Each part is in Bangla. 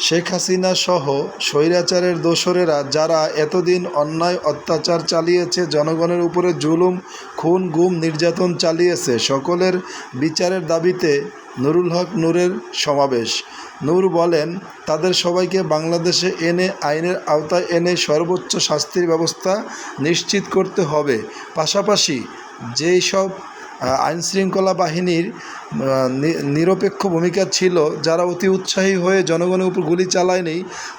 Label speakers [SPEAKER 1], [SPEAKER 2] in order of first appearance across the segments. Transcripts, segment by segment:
[SPEAKER 1] শেখ হাসিনা সহ স্বৈরাচারের দোসরেরা যারা এতদিন অন্যায় অত্যাচার চালিয়েছে, জনগণের উপরে জুলুম, খুন, গুম, নির্যাতন চালিয়েছে, সকলের বিচারের দাবিতে নুরুল হক নূরের সমাবেশ। নূর বলেন, তাদের সবাইকে বাংলাদেশে এনে আইনের আওতায় এনে সর্বোচ্চ শাস্তির ব্যবস্থা নিশ্চিত করতে হবে। পাশাপাশি যেই সব আইনশৃঙ্খলা বাহিনীর নিরপেক্ষ ভূমিকা ছিল, যারা অতি উৎসাহী হয়ে জনগণের উপর গুলি চালায়নি,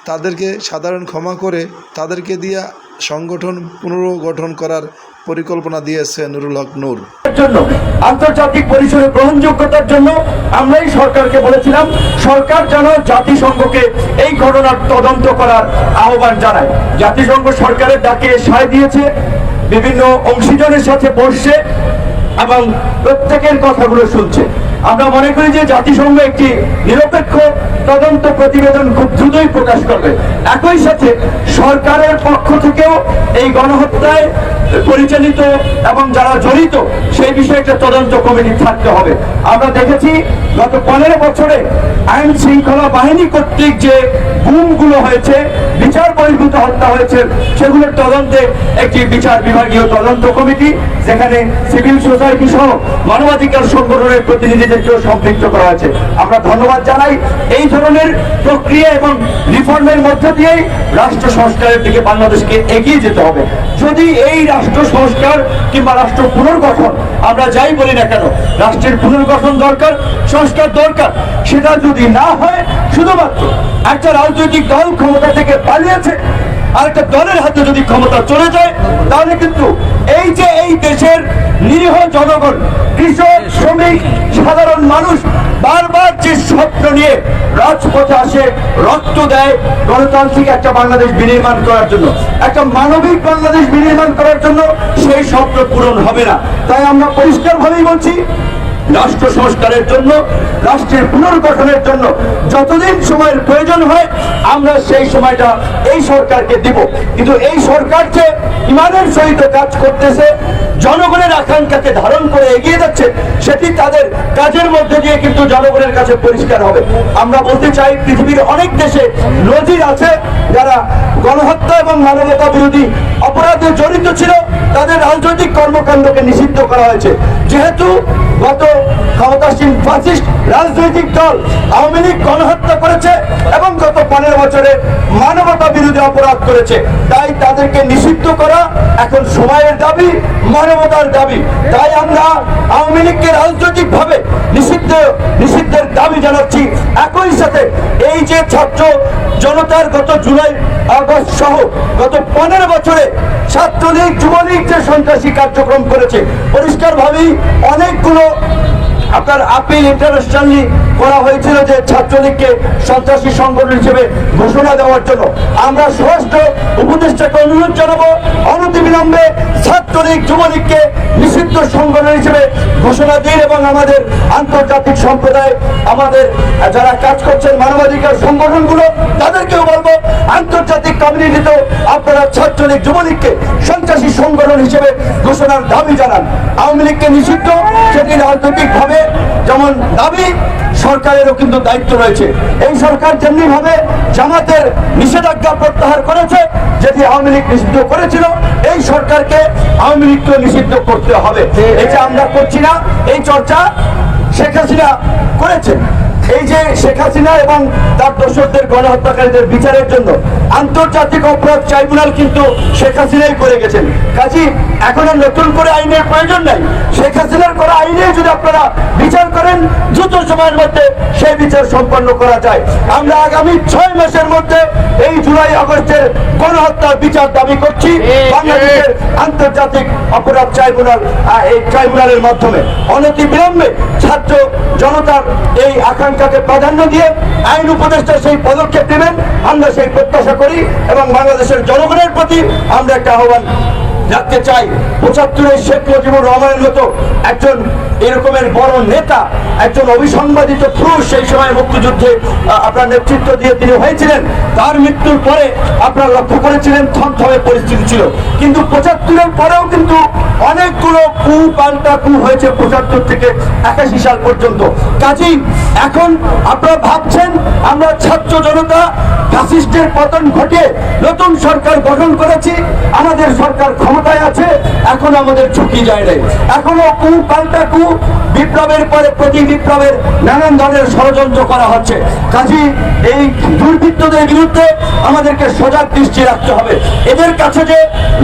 [SPEAKER 1] তাদেরকে সাধারণ ক্ষমা করে তাদেরকে দিয়ে সংগঠন পুনর্গঠন করার পরিকল্পনা দিয়েছে নুরুল হক নূর।
[SPEAKER 2] জন্য আন্তর্জাতিক পরিসরে গ্রহণযোগ্যতার জন্য আমরাই সরকারকে বলেছিলাম, সরকার যেন জাতিসংঘকে এই ঘটনার তদন্ত করার আহ্বান জানায়। জাতিসংঘ সরকারের ডাকে সায় দিয়েছে, বিভিন্ন অংশীজনের সাথে বসছে এবং প্রত্যেকের কথাগুলো শুনছে। আমরা মনে করি যে জাতিসংঘ একটি নিরপেক্ষ তদন্ত প্রতিবেদন খুব দ্রুতই প্রকাশ করবে। একই সাথে সরকারের পক্ষ থেকেও এই গণহত্যায় পরিচালিত এবং যারা জড়িত সেই বিষয়ে একটা তদন্ত কমিটি থাকতে হবে। আমরা দেখেছি গত 15 বছরে আইন শৃঙ্খলা বাহিনী কর্তৃক যে গুমগুলো হয়েছে, বিচার বহির্ভূত হত্যা হয়েছে, সেগুলোর তদন্তে একটি বিচার বিভাগীয় তদন্ত কমিটি, যেখানে সিভিল সোসাইটি সহ মানবাধিকার সংগঠনের প্রতিনিধিদেরকেও সম্পৃক্ত করা হয়েছে। আমরা ধন্যবাদ জানাই। এই ধরনের প্রক্রিয়া এবং রিফর্মের মধ্য দিয়েই রাষ্ট্র সংস্কারের দিকে বাংলাদেশকে এগিয়ে যেতে হবে। যদি এই রাষ্ট্র সংস্কার কিংবা রাষ্ট্র পুনর্গঠন, আমরা যাই বলি না কেন, রাষ্ট্রের পুনর্গঠন দরকার, সংস্কার দরকার, সেটা যদি না হয়, শুধুমাত্র একটা রাজনৈতিক দল ক্ষমতা থেকে পালিয়েছে আর একটা দলের হাতে যদি ক্ষমতা চলে যায়, তাহলে কিন্তু এই যে এই দেশের নিরীহ জনগণ, কৃষক, শ্রমিক, সাধারণ মানুষ বারবার যে স্বপ্ন নিয়ে রাজপথে আসে, রক্ত দেয় গণতান্ত্রিক একটা বাংলাদেশ বিনির্মাণ করার জন্য, একটা মানবিক বাংলাদেশ বিনির্মাণ করার জন্য, সেই স্বপ্ন পূরণ হবে না। তাই আমরা পরিষ্কারভাবেই বলছি, রাষ্ট্র সংস্কারের জন্য, রাষ্ট্রের পুনর্গঠনের জন্য যতদিন সময়ের প্রয়োজন হয়, আমরা সেই সময়টা এই সরকারকে দিব। কিন্তু এই সরকার যে ইমানের সহিত কাজ করতেছে, জনগণের আকাঙ্ক্ষাকে ধারণ করে এগিয়ে যাচ্ছে, সেটি তাদের কাজের মধ্যে দিয়ে কিন্তু জনগণের কাছে পরিষ্কার হবে। আমরা বলতে চাই, পৃথিবীর অনেক দেশে নজির আছে, যারা গণহত্যা এবং মানবতা বিরোধী অপরাধে জড়িত ছিল, তাদের রাজনৈতিক কর্মকাণ্ডকে নিষিদ্ধ করা হয়েছে। যেহেতু গত ক্ষমতাসীন ফ্যাসিস্ট রাজনৈতিক দল আওয়ামী লীগ গণহত্যা করেছে এবং গত 15 বছরে মানবতা বিরোধী অপরাধ করেছে, তাই তাদেরকে নিষিদ্ধ করা এখন সময়ের দাবি, মানবতার দাবি। তাই আমরা আওয়ামী লীগকে রাজনৈতিকভাবে নিষিদ্ধের দাবি জানাচ্ছি। একই সাথে এই যে ছাত্র জনতার গত জুলাই আগস্ট সহ গত 15 বছরে ছাত্রলীগ, যুবলীগ যে সন্ত্রাসী কার্যক্রম করেছে, পরিষ্কারভাবেই অনেকগুলো আপনার আপিল ইন্টারন্যাশনালি করা হয়েছিল যে ছাত্রলীগকে সন্ত্রাসী সংগঠন হিসেবে ঘোষণা দেওয়ার জন্য। আমরা স্বরাষ্ট্র উপদেষ্টাকে অনুরোধ জানাবো, অনতিবিলম্বে ছাত্রলীগ, যুবলীগকে নিষিদ্ধ সংগঠন হিসেবে ঘোষণা দিন এবং আমাদের আন্তর্জাতিক সম্প্রদায়, আমাদের যারা কাজ করছেন মানবাধিকার সংগঠনগুলো, তাদেরকেও বলবো, আন্তর্জাতিক কমিউনিটিতেও আপনারা ছাত্রলীগ, যুবলীগকে সন্ত্রাসী সংগঠন হিসেবে ঘোষণার দাবি জানান। আওয়ামী লীগকে নিষিদ্ধ, সেটি রাজনৈতিকভাবে যেমন দাবি, সরকারেরও কিন্তু দায়িত্ব রয়েছে। এই সরকার যেমনি ভাবে জামাতের নিষেধাজ্ঞা প্রত্যাহার করেছে, যেটি আওয়ামী লীগ নিষিদ্ধ করেছিল, এই সরকারকে আওয়ামী লীগকে নিষিদ্ধ করতে হবে। এটা আমরা করছি না, এই চর্চা শেখ হাসিনা করেছেন। এই যে শেখ হাসিনা এবং তার দোসরদের গণহত্যাকারীদের বিচারের জন্য আন্তর্জাতিক অপরাধ ট্রাইব্যুনাল কিন্তু শেখ হাসিনাই করে গেছেন। কাজী এখন আর নতুন করে আইনের প্রয়োজন নাই। শেখ হাসিনার করা আইনে যদি আপনারা বিচার করেন, দ্রুত সময়ের মধ্যে সেই বিচার সম্পন্ন করা যায়। আমরা আগামী 6 মাসের মধ্যে এই জুলাই আগস্টের গণহত্যার বিচার দাবি করছি বাংলাদেশের আন্তর্জাতিক অপরাধ ট্রাইব্যুনাল, এই ট্রাইব্যুনালের মাধ্যমে। অনতিবিলম্বে ছাত্র জনতার এই আকাঙ্ক্ষাকে প্রাধান্য দিয়ে আইন উপদেষ্টা সেই পদক্ষেপ নেবেন, আমরা সেই প্রত্যাশা করি এবং বাংলাদেশের জনগণের প্রতি আমরা একটা আহ্বান রাখতে চাই 75-এ শেখ মুজিবুর রহমানের মতো একজন এরকমের বড় নেতা, একজন অবিসংবাদিত পুরুষ সেই সময় মুক্তিযুদ্ধে আপনার নেতৃত্ব দিয়ে তিনি হয়েছিলেন। তার মৃত্যুর পরে আপনারা লক্ষ্য করেছিলেন থমথমে পরিস্থিতি ছিল, কিন্তু 75-এর পরেও কিন্তু অনেকগুলো পাল্টা হয়েছে 75 থেকে 81 সাল পর্যন্ত। কাজেই এখন আপনারা ভাবছেন আমরা ছাত্র জনতা ফ্যাসিস্টের পতন ঘটিয়ে নতুন সরকার গঠন করেছি, আমাদের সরকার ক্ষমতায় আছে, এখন আমাদের ঝুঁকি যায় নাই। এখনো পাল্টা বিপ্লবের পরে প্রতি বিপ্লবের নানান ধরনের ষড়যন্ত্র করা হচ্ছে। কাজেই এই দুর্বৃত্তদের বিরুদ্ধে আমাদেরকে সজাগ দৃষ্টি রাখতে হবে। এদের কাছে যে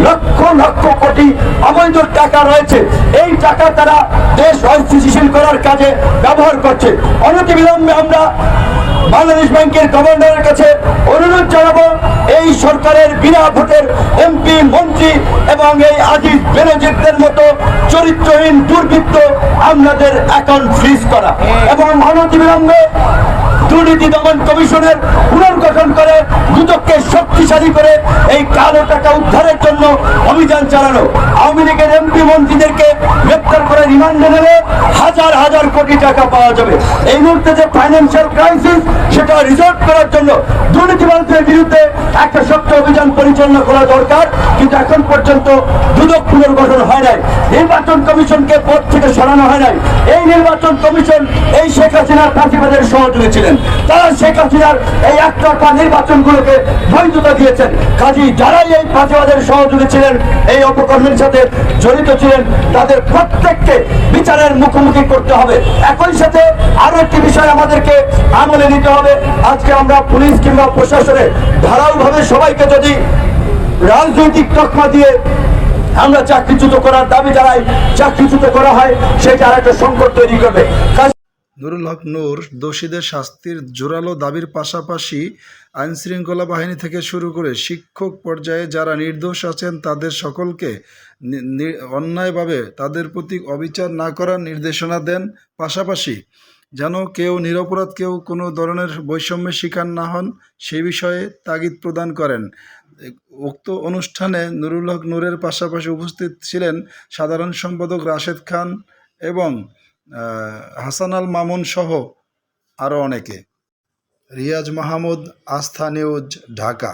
[SPEAKER 2] লক্ষ লক্ষ কোটি অবৈধ টাকা রয়েছে, এই টাকা তারা দেশ অস্থিতিশীল করার কাজে ব্যবহার করছে। অনতিবিলম্বে আমরা বাংলাদেশ ব্যাংকের গভর্নরের কাছে অনুরোধ জানাবো, এই সরকারের বিনা ভোটের এমপি মন্ত্রী এবং এই আজিজ বেনজিরদের মতো চরিত্রহীন দুর্বৃত্ত আমাদের অ্যাকাউন্ট ফ্রিজ করা এবং অনতিবিলম্বে দুর্নীতি দমন কমিশনের পুনর্গঠন করে দুদককে শক্তিশালী করে এই কালো টাকা উদ্ধারের জন্য অভিযান চালানো। আওয়ামী লীগের এমপি মন্ত্রীদেরকে গ্রেপ্তার করে রিমান্ডে নেবে হাজার হাজার কোটি টাকা পাওয়া যাবে। এই মুহূর্তে যে ফাইন্যান্সিয়াল ক্রাইসিস, সেটা রিজলভ করার জন্য দুর্নীতিবাজদের বিরুদ্ধে একটা শক্ত অভিযান পরিচালনা করা দরকার। কিন্তু এখন পর্যন্ত দুদক পুনর্গঠন হয় নাই, নির্বাচন কমিশনকে পদ থেকে সরানো হয় নাই। এই নির্বাচন কমিশন এই শেখ হাসিনার ফাঁসিবাদের সহযোগী ছিলেন, তারা শেখ হাসিনার এই একতরফা নির্বাচনগুলোকে বৈধতা দিয়েছেন। কাজী যারাই এই ফাঁসিবাদের সহযোগী ছিলেন, এই অপকর্মের সাথে জড়িত ছিলেন, তাদের প্রত্যেককে বিচারের মুখোমুখি করতে হবে। একই সাথে আরো একটি বিষয় আমাদেরকে আমলে নিতে হবে। আজকে আমরা পুলিশ কিংবা প্রশাসনের ধারাবাহিকভাবে সবাইকে যদি রাজনৈতিক তকমা দিয়ে আমরা চাকরিচ্যুত করার দাবি জানাই, চাকরিচ্যুত করা হয়, সেটা আর একটা সংকট তৈরি করবে।
[SPEAKER 1] নুরুল হক নূর দোষীদের শাস্তির জোরালো দাবির পাশাপাশি আইনশৃঙ্খলা বাহিনী থেকে শুরু করে শিক্ষক পর্যায়ে যারা নির্দোষ আছেন তাদের সকলকে অন্যায়ভাবে তাদের প্রতি অবিচার না করার নির্দেশনা দেন। পাশাপাশি যেন কেউ নিরপরাধ কেউ কোনো ধরনের বৈষম্যের শিকার না হন সেই বিষয়ে তাগিদ প্রদান করেন। উক্ত অনুষ্ঠানে নুরুল হক নূরের পাশাপাশি উপস্থিত ছিলেন সাধারণ সম্পাদক রাশেদ খান এবং হাসান আল মামুন সহ আরও অনেকে। রিয়াজ মাহমুদ, আস্থা নিউজ, ঢাকা।